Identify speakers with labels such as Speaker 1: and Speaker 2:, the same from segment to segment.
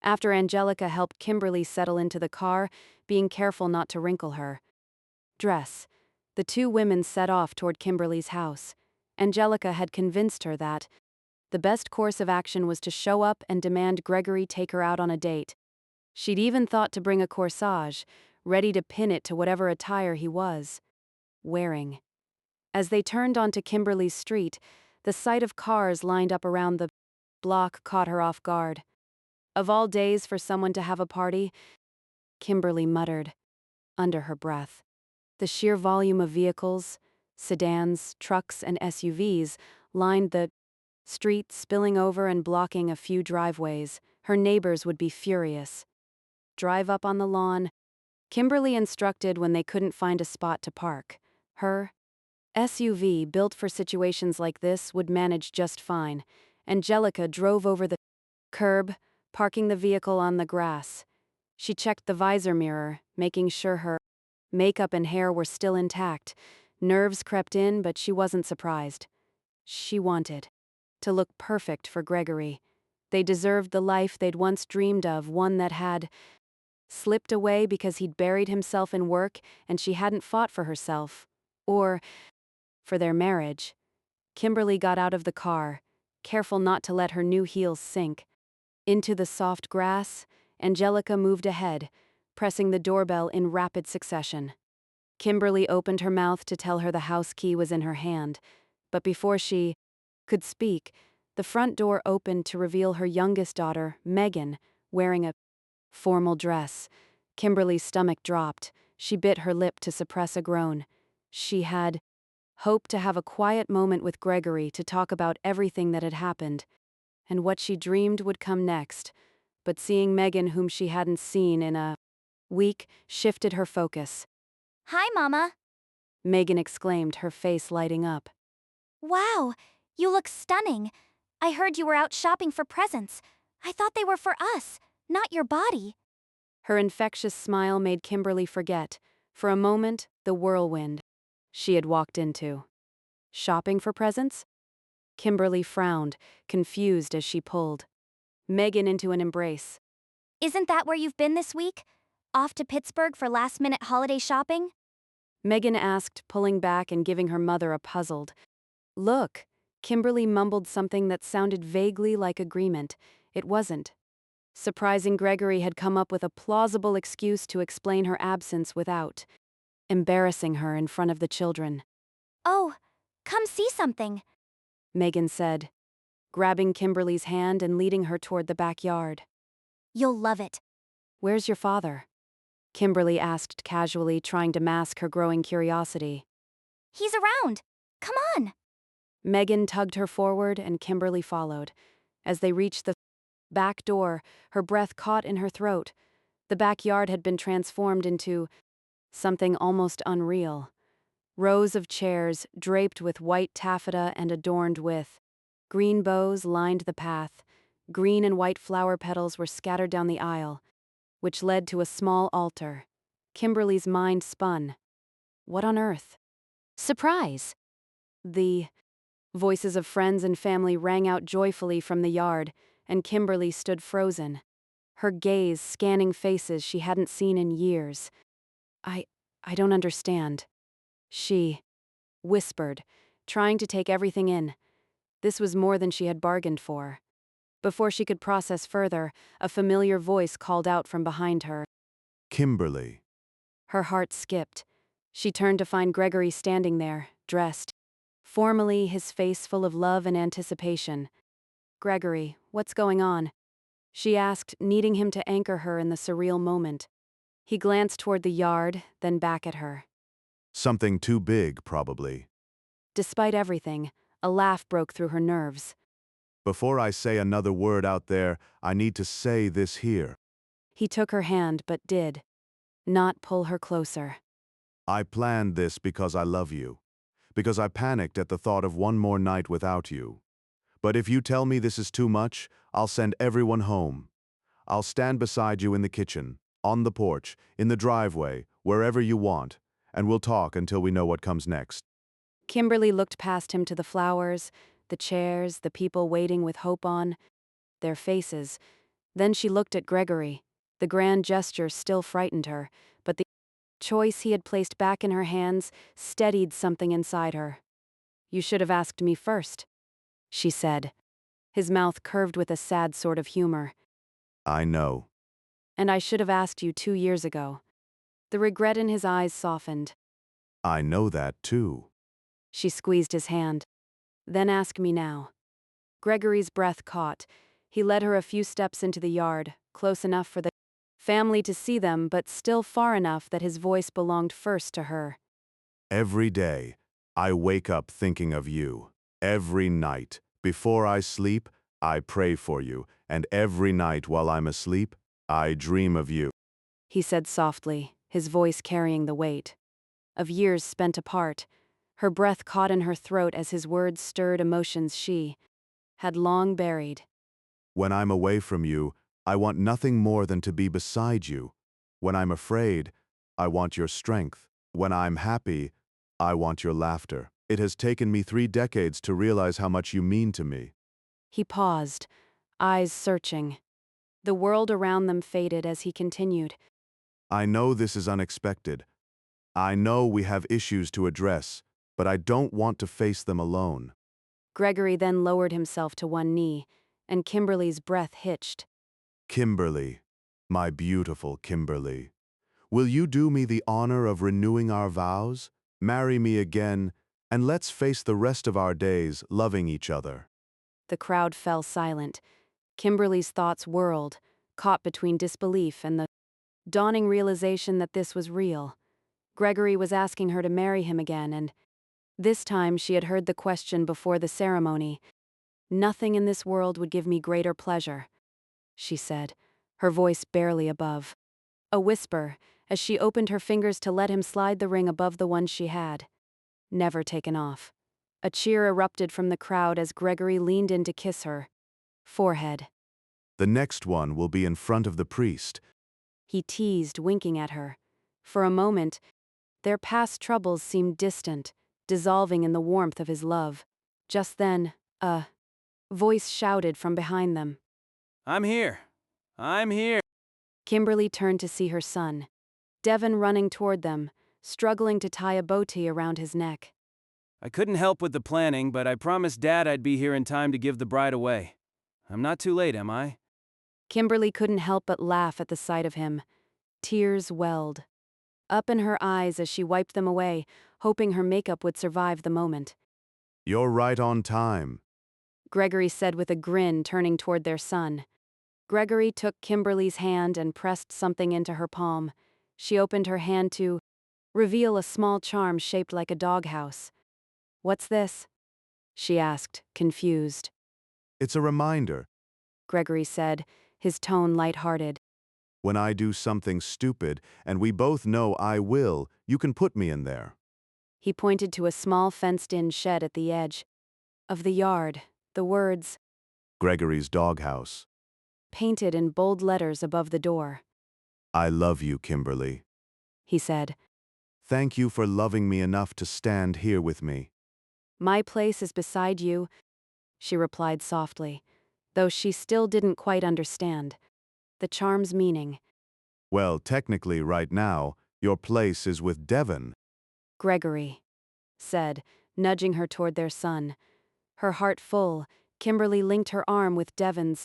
Speaker 1: After Angelica helped Kimberly settle into the car, being careful not to wrinkle her dress, the two women set off toward Kimberly's house. Angelica had convinced her that the best course of action was to show up and demand Gregory take her out on a date. She'd even thought to bring a corsage, ready to pin it to whatever attire he was wearing. As they turned onto Kimberly's street, the sight of cars lined up around the block caught her off guard. Of all days for someone to have a party, Kimberly muttered, under her breath. The sheer volume of vehicles, sedans, trucks, and SUVs lined the street, spilling over and blocking a few driveways. Her neighbors would be furious. Drive up on the lawn, Kimberly instructed when they couldn't find a spot to park. Her SUV, built for situations like this, would manage just fine. Angelica drove over the curb, parking the vehicle on the grass. She checked the visor mirror, making sure her makeup and hair were still intact. Nerves crept in, but she wasn't surprised. She wanted to look perfect for Gregory. They deserved the life they'd once dreamed of, one that had slipped away because he'd buried himself in work and she hadn't fought for herself. Or for their marriage. Kimberly got out of the car, careful not to let her new heels sink. Into the soft grass, Angelica moved ahead, pressing the doorbell in rapid succession. Kimberly opened her mouth to tell her the house key was in her hand, but before she could speak, the front door opened to reveal her youngest daughter, Megan, wearing a formal dress. Kimberly's stomach dropped. She bit her lip to suppress a groan. She had hoped to have a quiet moment with Gregory to talk about everything that had happened, and what she dreamed would come next. But seeing Megan, whom she hadn't seen in a week, shifted her focus.
Speaker 2: Hi, Mama.
Speaker 1: Megan exclaimed, her face lighting up.
Speaker 2: Wow, you look stunning. I heard you were out shopping for presents. I thought they were for us, not your body.
Speaker 1: Her infectious smile made Kimberly forget, for a moment, the whirlwind she had walked into. Shopping for presents? Kimberly frowned, confused as she pulled Megan into an embrace.
Speaker 2: Isn't that where you've been this week? Off to Pittsburgh for last-minute holiday shopping?
Speaker 1: Megan asked, pulling back and giving her mother a puzzled look. Kimberly mumbled something that sounded vaguely like agreement. It wasn't. Surprising, Gregory had come up with a plausible excuse to explain her absence without embarrassing her in front of the children.
Speaker 2: Oh, come see something,
Speaker 1: Megan said, grabbing Kimberly's hand and leading her toward the backyard.
Speaker 2: You'll love it.
Speaker 1: Where's your father? Kimberly asked casually, trying to mask her growing curiosity.
Speaker 2: He's around. Come on.
Speaker 1: Megan tugged her forward and Kimberly followed. As they reached the back door, her breath caught in her throat. The backyard had been transformed into something almost unreal. Rows of chairs, draped with white taffeta and adorned with green bows, lined the path. Green and white flower petals were scattered down the aisle, which led to a small altar. Kimberly's mind spun. What on earth? Surprise! The voices of friends and family rang out joyfully from the yard, and Kimberly stood frozen, her gaze scanning faces she hadn't seen in years. I don't understand. She whispered, trying to take everything in. This was more than she had bargained for. Before she could process further, a familiar voice called out from behind her.
Speaker 3: Kimberly.
Speaker 1: Her heart skipped. She turned to find Gregory standing there, dressed formally, his face full of love and anticipation. Gregory, what's going on? She asked, needing him to anchor her in the surreal moment. He glanced toward the yard, then back at her.
Speaker 3: Something too big, probably.
Speaker 1: Despite everything, a laugh broke through her nerves.
Speaker 3: Before I say another word out there, I need to say this here.
Speaker 1: He took her hand, but did not pull her closer.
Speaker 3: I planned this because I love you. Because I panicked at the thought of one more night without you. But if you tell me this is too much, I'll send everyone home. I'll stand beside you in the kitchen, on the porch, in the driveway, wherever you want, and we'll talk until we know what comes next.
Speaker 1: Kimberly looked past him to the flowers, the chairs, the people waiting with hope on their faces. Then she looked at Gregory. The grand gesture still frightened her, but the choice he had placed back in her hands steadied something inside her. "You should have asked me first," she said. His mouth curved with a sad sort of humor.
Speaker 3: I know.
Speaker 1: "And I should have asked you 2 years ago." The regret in his eyes softened.
Speaker 3: I know that too.
Speaker 1: She squeezed his hand. "Then ask me now." Gregory's breath caught. He led her a few steps into the yard, close enough for the family to see them, but still far enough that his voice belonged first to her.
Speaker 3: Every day, I wake up thinking of you. Every night, before I sleep, I pray for you, and every night while I'm asleep, I dream of you.
Speaker 1: He said softly, his voice carrying the weight of years spent apart. Her breath caught in her throat as his words stirred emotions she had long buried.
Speaker 3: When I'm away from you, I want nothing more than to be beside you. When I'm afraid, I want your strength. When I'm happy, I want your laughter. It has taken me 3 decades to realize how much you mean to me.
Speaker 1: He paused, eyes searching. The world around them faded as he continued.
Speaker 3: I know this is unexpected. I know we have issues to address, but I don't want to face them alone.
Speaker 1: Gregory then lowered himself to one knee, and Kimberly's breath hitched.
Speaker 3: Kimberly, my beautiful Kimberly, will you do me the honor of renewing our vows? Marry me again, and let's face the rest of our days loving each other.
Speaker 1: The crowd fell silent. Kimberly's thoughts whirled, caught between disbelief and the dawning realization that this was real. Gregory was asking her to marry him again, and this time she had heard the question before the ceremony. "Nothing in this world would give me greater pleasure," she said, her voice barely above a whisper as she opened her fingers to let him slide the ring above the one she had never taken off. A cheer erupted from the crowd as Gregory leaned in to kiss her forehead.
Speaker 3: The next one will be in front of the priest.
Speaker 1: He teased, winking at her. For a moment, their past troubles seemed distant, dissolving in the warmth of his love. Just then, a voice shouted from behind them.
Speaker 4: I'm here. I'm here.
Speaker 1: Kimberly turned to see her son, Devon, running toward them, struggling to tie a bow tie around his neck.
Speaker 4: I couldn't help with the planning, but I promised Dad I'd be here in time to give the bride away. I'm not too late, am I?
Speaker 1: Kimberly couldn't help but laugh at the sight of him. Tears welled up in her eyes as she wiped them away, hoping her makeup would survive the moment.
Speaker 3: You're right on time.
Speaker 1: Gregory said with a grin, turning toward their son. Gregory took Kimberly's hand and pressed something into her palm. She opened her hand to reveal a small charm shaped like a doghouse. "What's this?" she asked, confused.
Speaker 3: It's a reminder.
Speaker 1: Gregory said, his tone light-hearted.
Speaker 3: When I do something stupid, and we both know I will, you can put me in there.
Speaker 1: He pointed to a small fenced-in shed at the edge of the yard, the words
Speaker 3: Gregory's doghouse.
Speaker 1: painted in bold letters above the door.
Speaker 3: I love you, Kimberly.
Speaker 1: He said,
Speaker 3: Thank you for loving me enough to stand here with me.
Speaker 1: "My place is beside you," she replied softly, though she still didn't quite understand the charm's meaning.
Speaker 3: Well, technically, right now, your place is with Devon.
Speaker 1: Gregory said, nudging her toward their son. Her heart full, Kimberly linked her arm with Devon's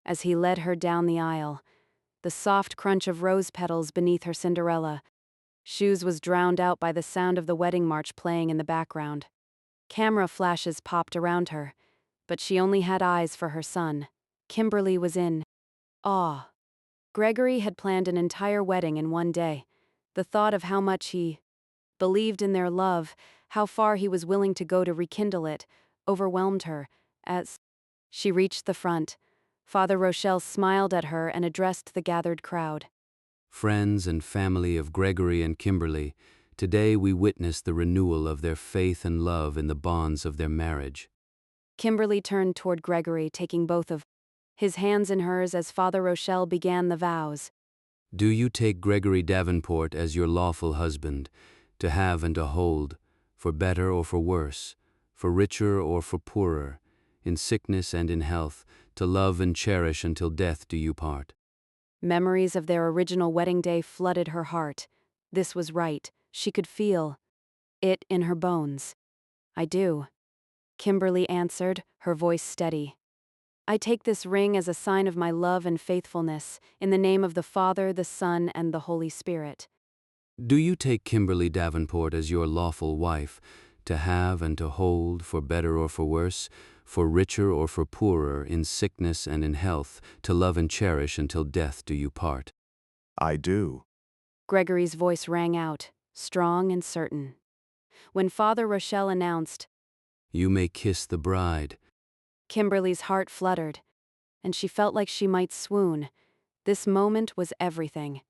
Speaker 1: as he led her down the aisle. The soft crunch of rose petals beneath her Cinderella shoes was drowned out by the sound of the wedding march playing in the background. Camera flashes popped around her, but she only had eyes for her son. Kimberly was in awe. Gregory had planned an entire wedding in one day. The thought of how much he believed in their love, how far he was willing to go to rekindle it, overwhelmed her. As she reached the front, Father Rochelle smiled at her and addressed the gathered crowd.
Speaker 5: Friends and family of Gregory and Kimberly, today we witness the renewal of their faith and love in the bonds of their marriage.
Speaker 1: Kimberly turned toward Gregory, taking both of his hands in hers as Father Rochelle began the vows.
Speaker 5: Do you take Gregory Davenport as your lawful husband, to have and to hold, for better or for worse, for richer or for poorer, in sickness and in health, to love and cherish until death do you part.
Speaker 1: Memories of their original wedding day flooded her heart. This was right. She could feel it in her bones. I do, Kimberly answered, her voice steady. I take this ring as a sign of my love and faithfulness, in the name of the Father, the Son, and the Holy Spirit.
Speaker 5: Do you take Kimberly Davenport as your lawful wife, to have and to hold, for better or for worse, for richer or for poorer, in sickness and in health, to love and cherish until death do you part?
Speaker 3: I do.
Speaker 1: Gregory's voice rang out, strong and certain. When Father Rochelle announced,
Speaker 5: You may kiss the bride.
Speaker 1: Kimberly's heart fluttered, and she felt like she might swoon. This moment was everything.